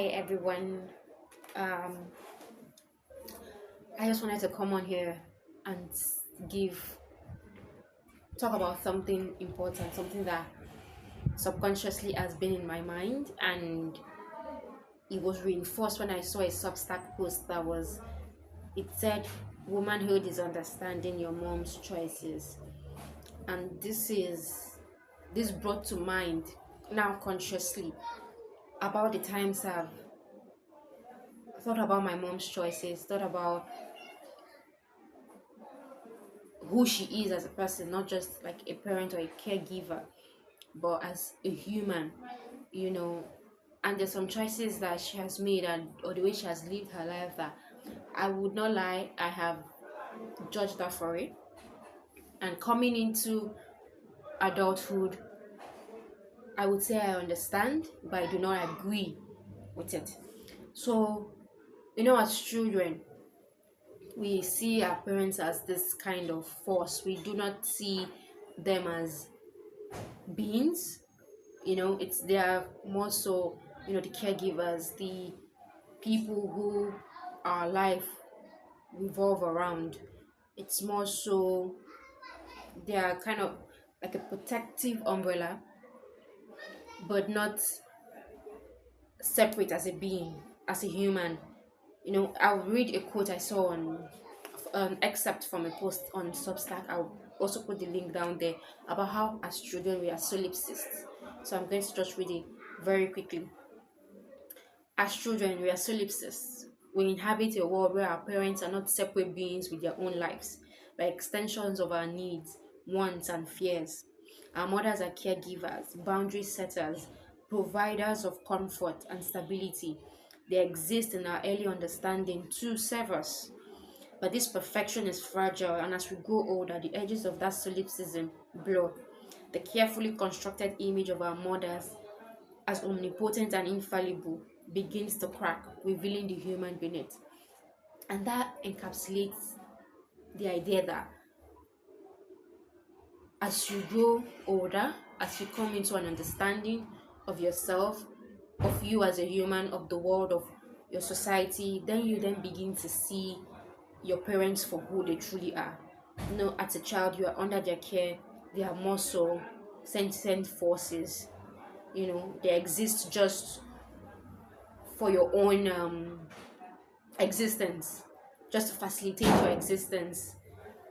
Hi everyone. Um, I just wanted to come on here and give talk about something important, something that subconsciously has been in my mind, and it was reinforced when I saw a Substack post that was it said, "Womanhood is understanding your mom's choices," and this brought to mind now consciously about the times I've thought about my mom's choices, thought about who she is as a person, not just like a parent or a caregiver, but as a human, you know. And there's some choices that she has made and or the way she has lived her life that I would not lie, I have judged her for it. And coming into adulthood, I would say I understand, but I do not agree with it. So, as children, we see our parents as this kind of force. We do not see them as beings. It's they are more so, the caregivers, the people who our life revolve around. It's more so they are kind of like a protective umbrella, but not separate as a being, as a human. I'll read a quote I saw on an excerpt from a post on Substack. I'll also put the link down there about how as children we are solipsists. So I'm going to just read it very quickly. As children, we are solipsists. We inhabit a world where our parents are not separate beings with their own lives, but extensions of our needs, wants, and fears. Our mothers are caregivers, boundary setters, providers of comfort and stability. They exist in our early understanding to serve us. But this perfection is fragile, and as we grow older, the edges of that solipsism blur. The carefully constructed image of our mothers as omnipotent and infallible begins to crack, revealing the human beneath. And that encapsulates the idea that as you grow older, as you come into an understanding of yourself, of you as a human, of the world, of your society, then you then begin to see your parents for who they truly are. As a child, you are under their care, they are more so sentient forces. They exist just for your own existence, just to facilitate your existence.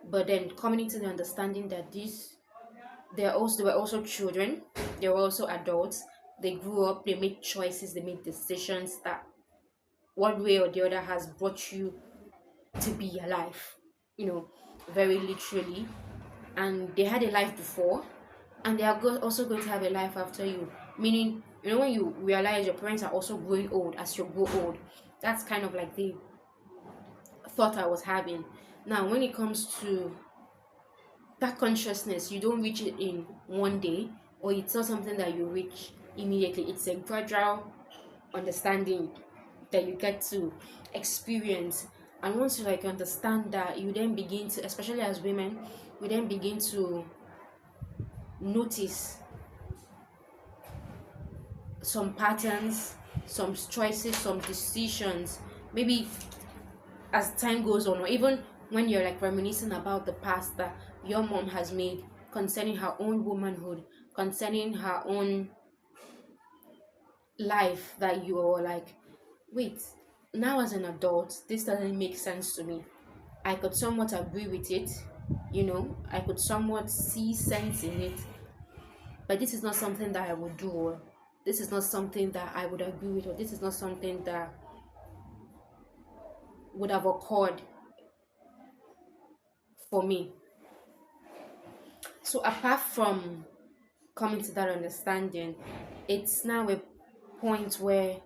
But then coming into the understanding that they were also children, they were also adults. They grew up, they made choices, they made decisions that one way or the other has brought you to be alive, you know, very literally. And they had a life before, and they are also going to have a life after you. Meaning, when you realize your parents are also growing old as you grow old, that's kind of like the thought I was having. Now, when it comes to that consciousness, you don't reach it in one day, or it's not something that you reach immediately. It's a gradual understanding that you get to experience. And once you understand that, you then begin to, especially as women, we then begin to notice some patterns, some choices, some decisions, maybe as time goes on, or even when you're reminiscing about the past that your mom has made concerning her own womanhood, concerning her own life, that you are like, wait, now as an adult, this doesn't make sense to me. I could somewhat agree with it, I could somewhat see sense in it, but this is not something that I would do, or this is not something that I would agree with, or this is not something that would have occurred for me. So apart from coming to that understanding, it's now a point where,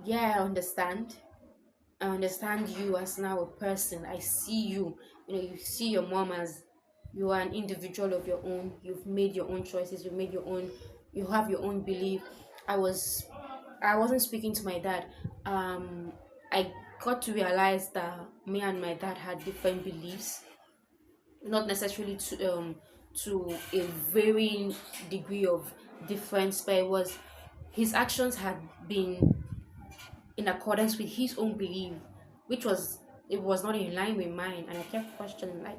yeah, I understand you as now a person. I see you. You see your mom as you are an individual of your own. You've made your own choices. You have your own belief. I wasn't speaking to my dad. I got to realize that me and my dad had different beliefs, not necessarily to a varying degree of difference, but it was his actions had been in accordance with his own belief, which was it was not in line with mine. And I kept questioning, like,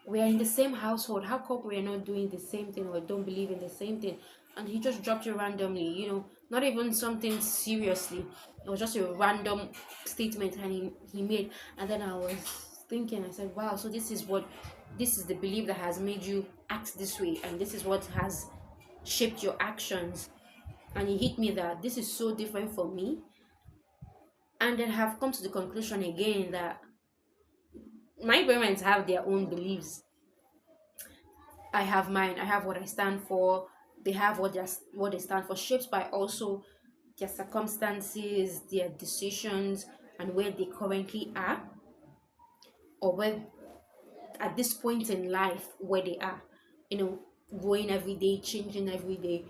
we are in the same household. How come we are not doing the same thing or don't believe in the same thing? And he just dropped it randomly, not even something seriously. It was just a random statement and he made. And then I was thinking, I said, wow, so this is the belief that has made you act this way, and this is what has shaped your actions. And it hit me that this is so different for me. And then have come to the conclusion again that my parents have their own beliefs. I have mine. I have what I stand for. They have what they stand for, shaped by also their circumstances, their decisions, and where they currently are, or where at this point in life where they are. Growing every day, changing every day,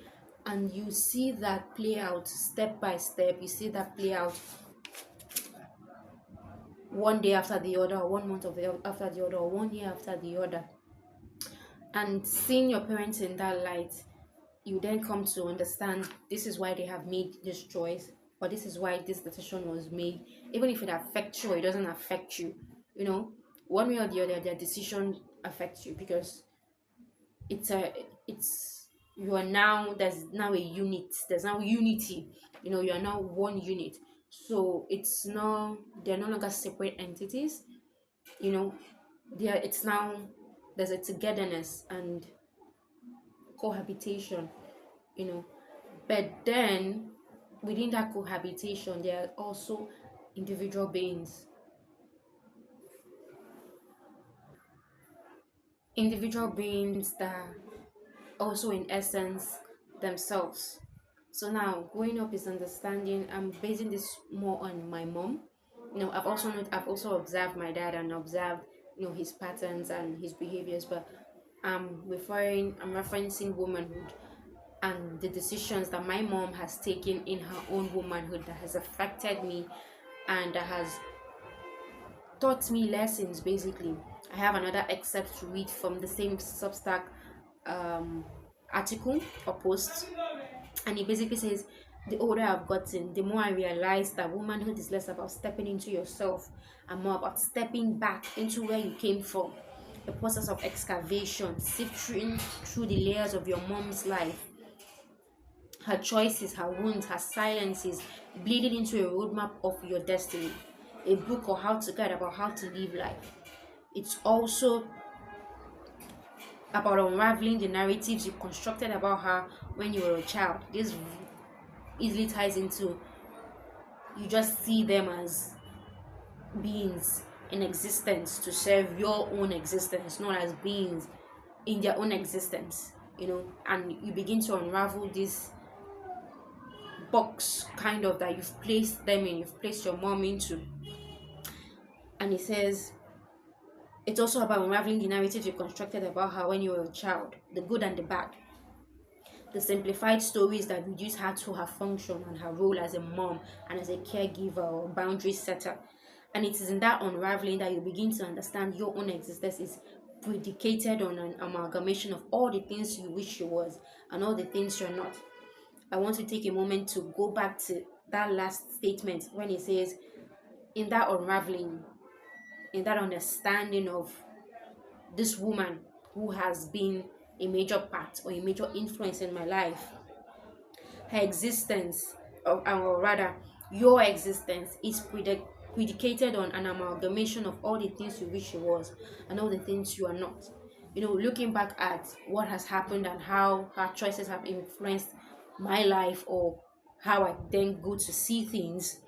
and you see that play out step by step. You see that play out one day after the other, or 1 month after the other, or 1 year after the other. And seeing your parents in that light, you then come to understand this is why they have made this choice, or this is why this decision was made. Even if it affects you or it doesn't affect you, you know one way or the other, their decision affects you, because it's you are now there's now a unit, there's now unity. You are now one unit. So they're no longer separate entities. you know it's now there's a togetherness and cohabitation. you know but then within that cohabitation, there are also individual beings that also in essence themselves. So now growing up is understanding. I'm basing this more on my mom. I've also observed my dad and observed his patterns and his behaviors, but I'm referencing womanhood and the decisions that my mom has taken in her own womanhood that has affected me and that has taught me lessons. Basically, I have another excerpt to read from the same Substack um, article or post, and it basically says, the older I've gotten, the more I realize that womanhood is less about stepping into yourself and more about stepping back into where you came from. A process of excavation, sifting through the layers of your mom's life, her choices, her wounds, her silences, bleeding into a roadmap of your destiny. A book or how to guide about how to live life. It's also about unraveling the narratives you constructed about her when you were a child. This easily ties into, you just see them as beings in existence to serve your own existence, not as beings in their own existence. And you begin to unravel this box kind of that you've placed your mom into. And it says it's also about unraveling the narratives you constructed about her when you were a child, the good and the bad, the simplified stories that reduce her to her function and her role as a mom and as a caregiver or boundary setter. And it is in that unraveling that you begin to understand your own existence is predicated on an amalgamation of all the things you wish you was and all the things you're not. I want to take a moment to go back to that last statement when it says, in that unraveling, in that understanding of this woman who has been a major part or a major influence in my life, her existence, or rather, your existence, is predicated on an amalgamation of all the things you wish you was and all the things you are not. Looking back at what has happened and how her choices have influenced my life, or how I then go to see things,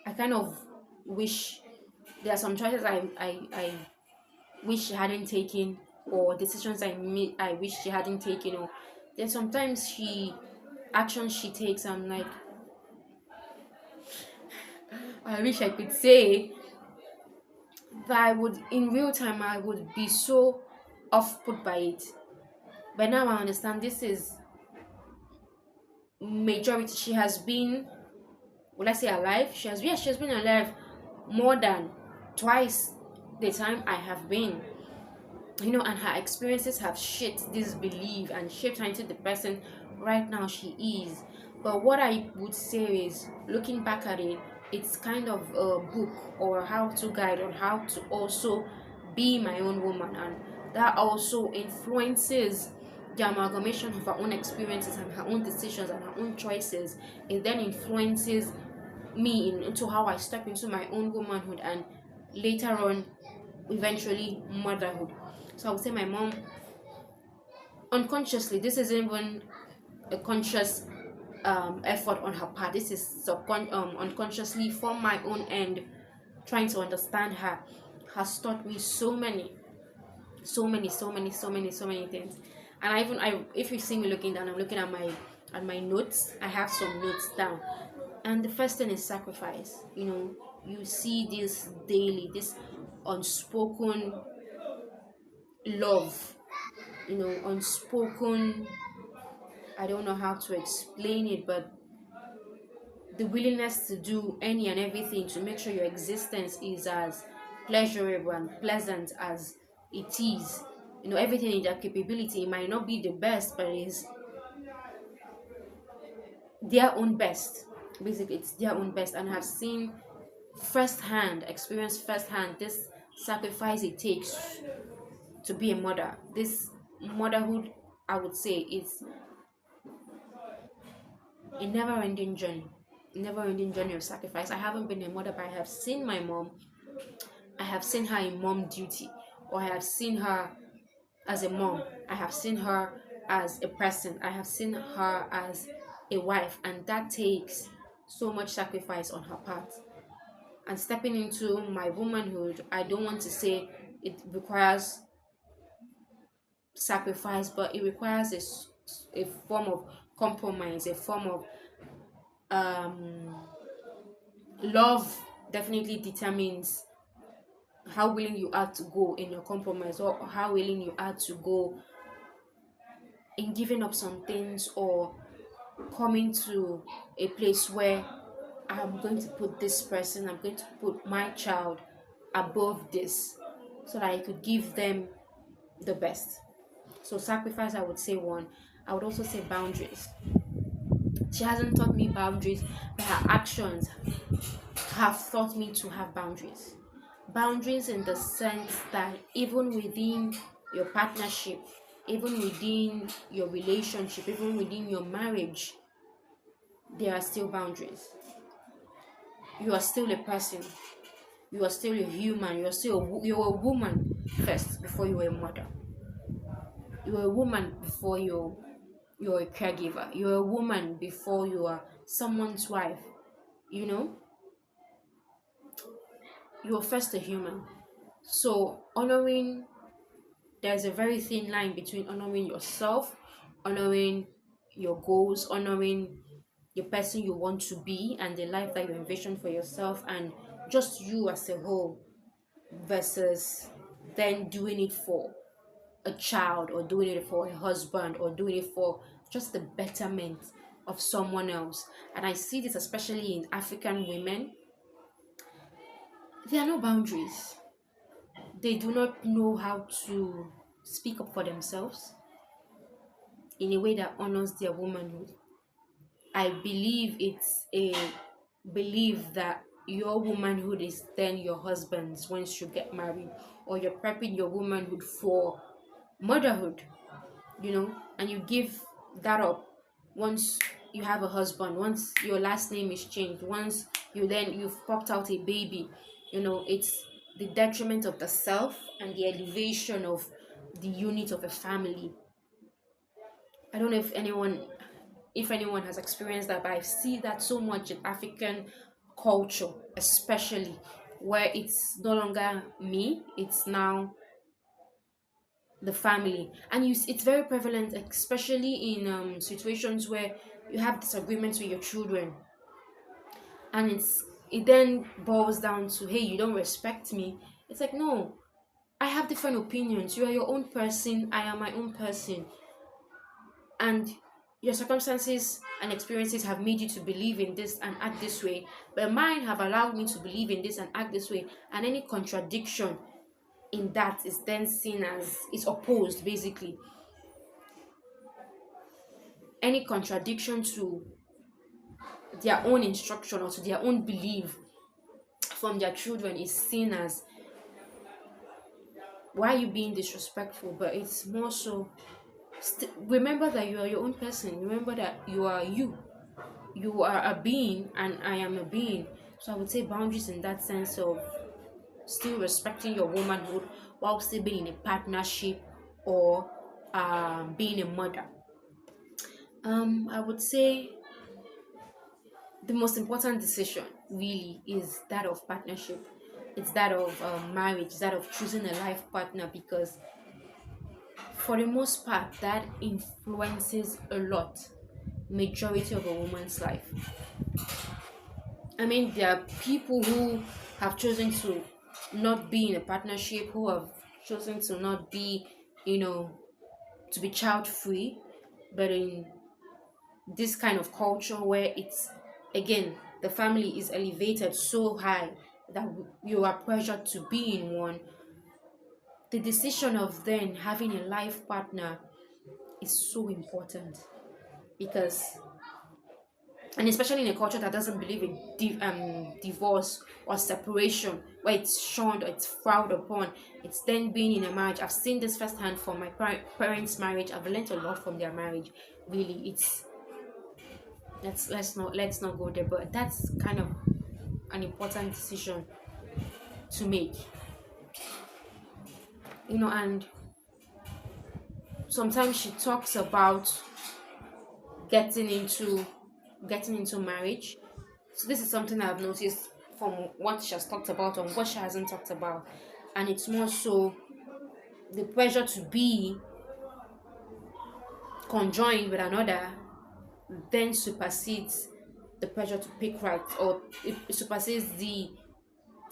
I kind of wish there are some choices I wish she hadn't taken, or decisions I wish she hadn't taken, or then sometimes actions she takes, I'm like, I wish I could say that I would in real time I would be so off put by it. But now I understand this is majority. She has been, will I say alive? She has been alive more than twice the time I have been. And her experiences have shaped this belief and shaped her into the person right now she is. But what I would say is, looking back at it, it's kind of a book or a how-to guide on how to also be my own woman, and that also influences the amalgamation of her own experiences and her own decisions and her own choices. It then influences me into how I step into my own womanhood and later on, eventually, motherhood. So I would say my mom, unconsciously, this isn't even a conscious effort on her part. This is unconsciously from my own end, trying to understand her, has taught me so many things. And if you see me looking down, I'm looking at my notes. I have some notes down, and the first thing is sacrifice. You see this daily, this unspoken love. Unspoken. I don't know how to explain it, but the willingness to do any and everything to make sure your existence is as pleasurable and pleasant as it is. Everything in their capability. It might not be the best, but it is their own best. Basically, it's their own best. And have seen firsthand, experienced firsthand this sacrifice it takes to be a mother. This motherhood, I would say, is a never-ending journey. Never-ending journey of sacrifice. I haven't been a mother, but I have seen my mom. I have seen her in mom duty, or I have seen her as a mom. I have seen her as a person. I have seen her as a wife, and that takes so much sacrifice on her part. And stepping into my womanhood, I don't want to say it requires sacrifice, but it requires a form of compromise, a form of um, love. Definitely determines how willing you are to go in your compromise, or how willing you are to go in giving up some things, or coming to a place where I'm going to put this person, I'm going to put my child above this, so that I could give them the best. So sacrifice, I would say one. I would also say boundaries. She hasn't taught me boundaries, but her actions have taught me to have boundaries. Boundaries in the sense that even within your partnership, even within your relationship, even within your marriage, there are still boundaries. You are still a person. You are still a human. You're a woman first before you are a mother. You're a woman before you're a caregiver. You're a woman before you are someone's wife. You know, you're first a human. So honoring, there's a very thin line between honoring yourself, honoring your goals, honoring the person you want to be and the life that you envision for yourself, and just you as a whole, versus then doing it for a child, or doing it for a husband, or doing it for just the betterment of someone else. And I see this especially in African women. There are no boundaries. They do not know how to speak up for themselves in a way that honors their womanhood. I believe it's a belief that your womanhood is then your husband's once you get married, or you're prepping your womanhood for motherhood, and you give that up once you have a husband, once your last name is changed, once you've popped out a baby. It's the detriment of the self and the elevation of the unit of a family. I don't know if anyone has experienced that, but I see that so much in African culture, especially, where it's no longer me, it's now the family. And it's very prevalent, especially in situations where you have disagreements with your children, and it then boils down to, hey, you don't respect me. It's like, no, I have different opinions. You are your own person, I am my own person, and your circumstances and experiences have made you to believe in this and act this way, but mine have allowed me to believe in this and act this way. And any contradiction in that is then seen as, is opposed, basically. Any contradiction to their own instruction or to their own belief from their children is seen as, why are you being disrespectful? But it's more so, remember that you are your own person. Remember that you are you. You are a being and I am a being. So I would say boundaries in that sense of still respecting your womanhood while still being in a partnership or being a mother. I would say the most important decision really is that of partnership. It's that of marriage, it's that of choosing a life partner, because for the most part that influences a lot, majority of a woman's life. I mean, there are people who have chosen to not be in a partnership, who have chosen to not be, you know, to be child free, but in this kind of culture where it's, again, the family is elevated so high that you are pressured to be in one, the decision of then having a life partner is so important. Because, and especially in a culture that doesn't believe in divorce or separation, where it's shunned or it's frowned upon, it's then being in a marriage. I've seen this firsthand from my parents' marriage. I've learned a lot from their marriage. Really, it's, let's not go there, but that's kind of an important decision to make, and sometimes she talks about getting into getting into marriage. So this is something I've noticed from what she has talked about and what she hasn't talked about. And it's more so the pressure to be conjoined with another then supersedes the pressure to pick right, or it supersedes the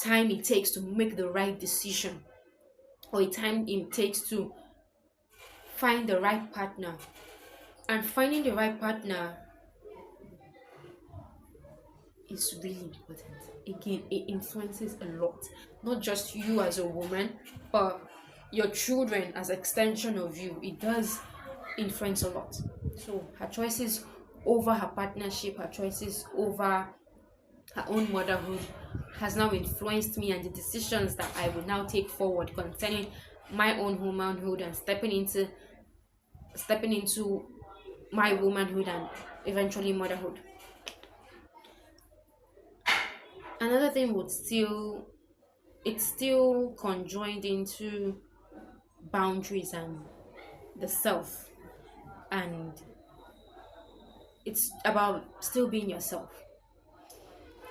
time it takes to make the right decision, or the time it takes to find the right partner. And finding the right partner is really important. Again, it influences a lot, not just you as a woman, but your children as extension of you. It does influence a lot. So her choices over her partnership, her choices over her own motherhood has now influenced me, and the decisions that I will now take forward concerning my own womanhood and stepping into my womanhood and eventually motherhood. Another thing would still, it's still conjoined into boundaries and the self, and it's about still being yourself.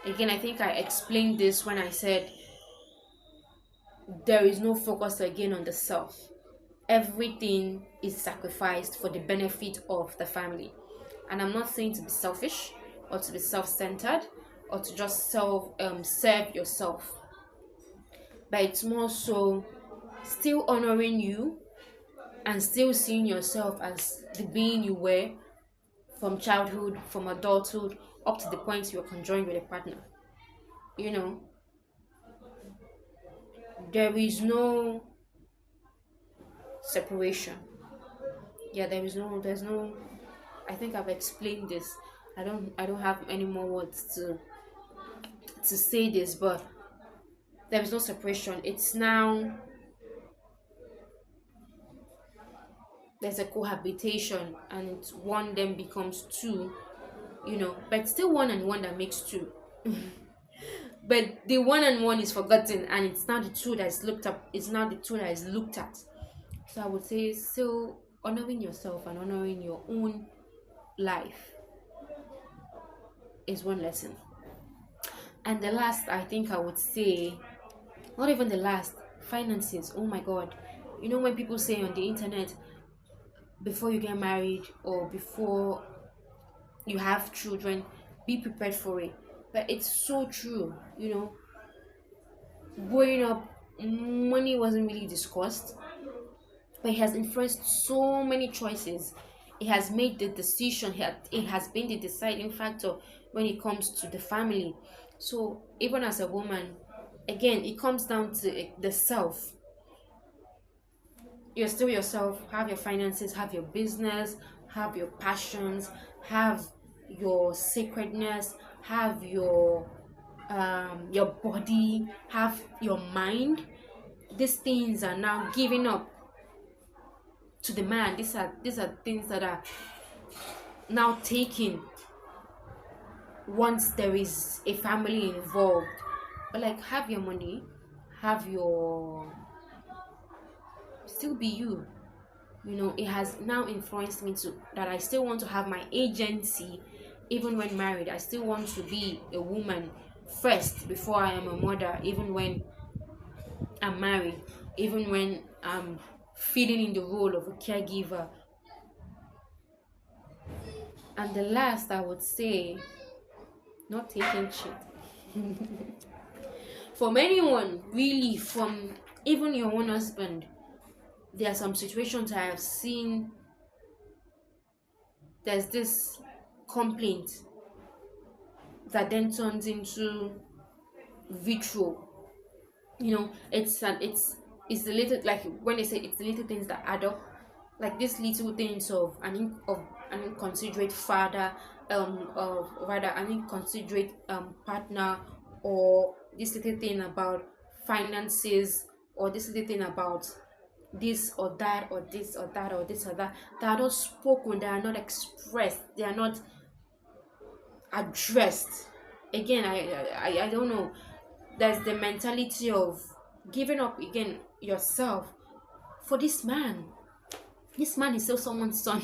Again, I think I explained this when I said there is no focus again on the self. Everything is sacrificed for the benefit of the family. And I'm not saying to be selfish or to be self-centered or to just serve yourself, but it's more so still honoring you and still seeing yourself as the being you were from childhood, from adulthood, up to the point you are conjoined with a partner. You know, there is no separation. Yeah, there's no, I think I've explained this. I don't have any more words to say this, but there is no separation. It's now, there's a cohabitation, and it's one then becomes two, but still one and one that makes two. But the one and one is forgotten, and it's now the two that is looked up. It's now the two that is looked at. So I would say still honoring yourself and honoring your own life is one lesson. And the last, I think I would say, not even the last, finances. Oh my God. When people say on the internet, before you get married or before you have children, be prepared for it. But it's so true. Growing up, money wasn't really discussed, but it has influenced so many choices. It has made the decision, it has been the deciding factor when it comes to the family. So even as a woman, again, it comes down to the self. You're still yourself, have your finances, have your business, have your passions, have your sacredness, have your body, have your mind. These things are now given up to the man. These are things that are now taken once there is a family involved. But like, have your money, have your, still be you. It has now influenced me to that I still want to have my agency even when married. I still want to be a woman first before I am a mother, even when I'm married, even when I'm filling in the role of a caregiver. And the last, I would say, not taking shit. From anyone, really, from even your own husband, there are some situations I have seen. There's this complaint that then turns into vitriol. It's the little, like when they say it's the little things that add up, like these little things of an inconsiderate father, of rather an inconsiderate partner, or this little thing about finances, or this little thing about this or that, or this or that, or this or that, they are not spoken, they are not expressed, they are not addressed. Again, I don't know. There's the mentality of giving up again yourself for this man. This man is still someone's son.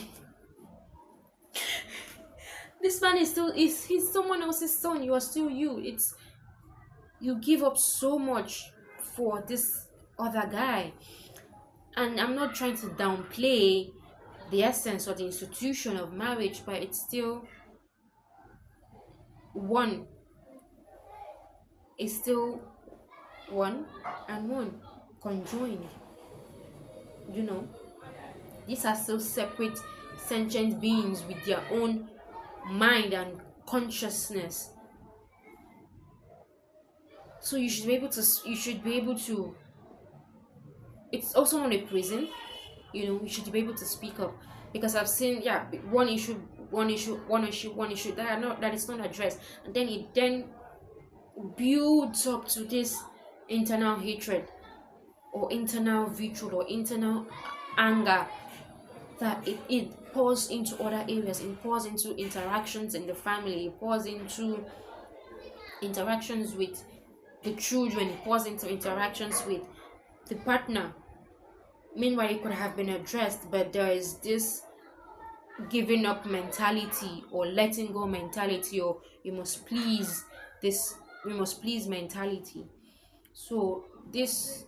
This man is still he's someone else's son. You are still you. You give up so much for this other guy. And I'm not trying to downplay the essence or the institution of marriage, but it's still one. It's still one and one conjoined. These are still separate sentient beings with their own mind and consciousness. So you should be able to it's also not a prison. You should be able to speak up, because I've seen, one issue that is not addressed, and then it builds up to this internal hatred or internal vitriol or internal anger, that it pours into other areas. It pours into interactions in the family, it pours into interactions with the children, it pours into interactions with the partner. Meanwhile, it could have been addressed, but there is this giving up mentality or letting go mentality, or we must please mentality. So this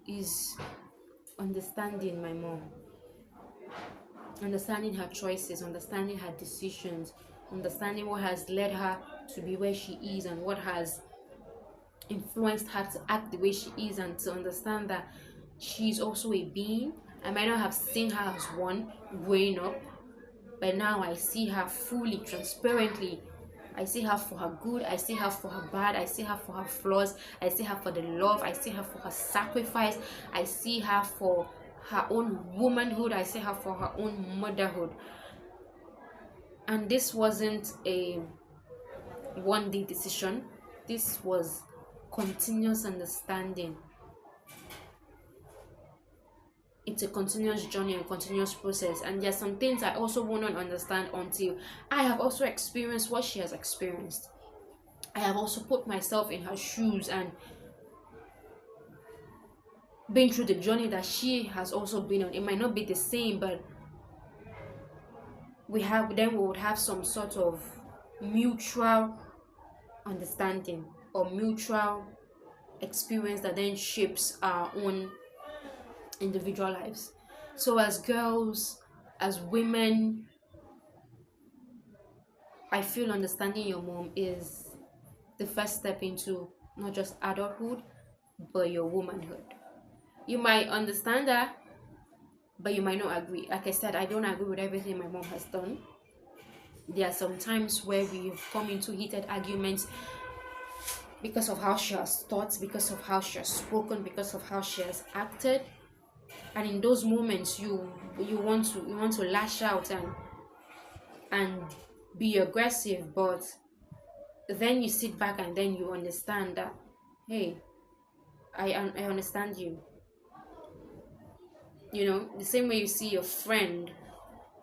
is understanding my mom, understanding her choices, understanding her decisions, understanding what has led her to be where she is, and what has influenced her to act the way she is, and to understand that she's also a being. I might not have seen her as one growing up, but now I see her fully, transparently. I see her for her good, I see her for her bad, I see her for her flaws, I see her for the love, I see her for her sacrifice, I see her for her own womanhood, I see her for her own motherhood. And this wasn't a one-day decision. This was continuous understanding. It's a continuous journey and continuous process, and there's some things I also won't understand until I have also experienced what she has experienced. I have also put myself in her shoes and been through the journey that she has also been on. It might not be the same, but we would have some sort of mutual understanding or mutual experience that then shapes our own individual lives. So as girls, as women, I feel understanding your mom is the first step into not just adulthood, but your womanhood. You might understand her, but you might not agree. Like I said, I don't agree with everything my mom has done. There are some times where we've come into heated arguments because of how she has thought, because of how she has spoken, because of how she has acted. And in those moments, you want to lash out and and be aggressive, but then you sit back and then you understand that, hey, I understand you. You know, the same way you see your friend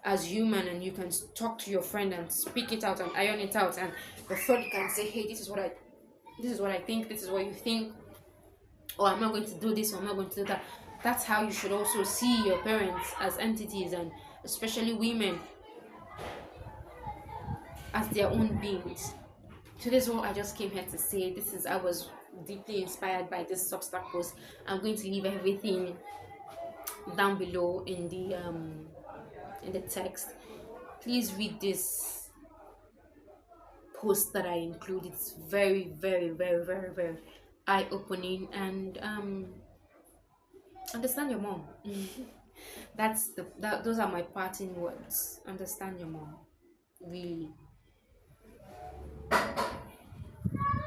as human, and you can talk to your friend and speak it out and iron it out, and your friend can say, hey, this is what I think, this is what you think, or I'm not going to do this, or I'm not going to do that. That's how you should also see your parents as entities, and especially women as their own beings. So this is what I just came here to say. I was deeply inspired by this Substack post. I'm going to leave everything down below in the text. Please read this post that I include. It's very, very, very, very, very eye-opening, and understand your mom. Those are my parting words. Understand your mom, really.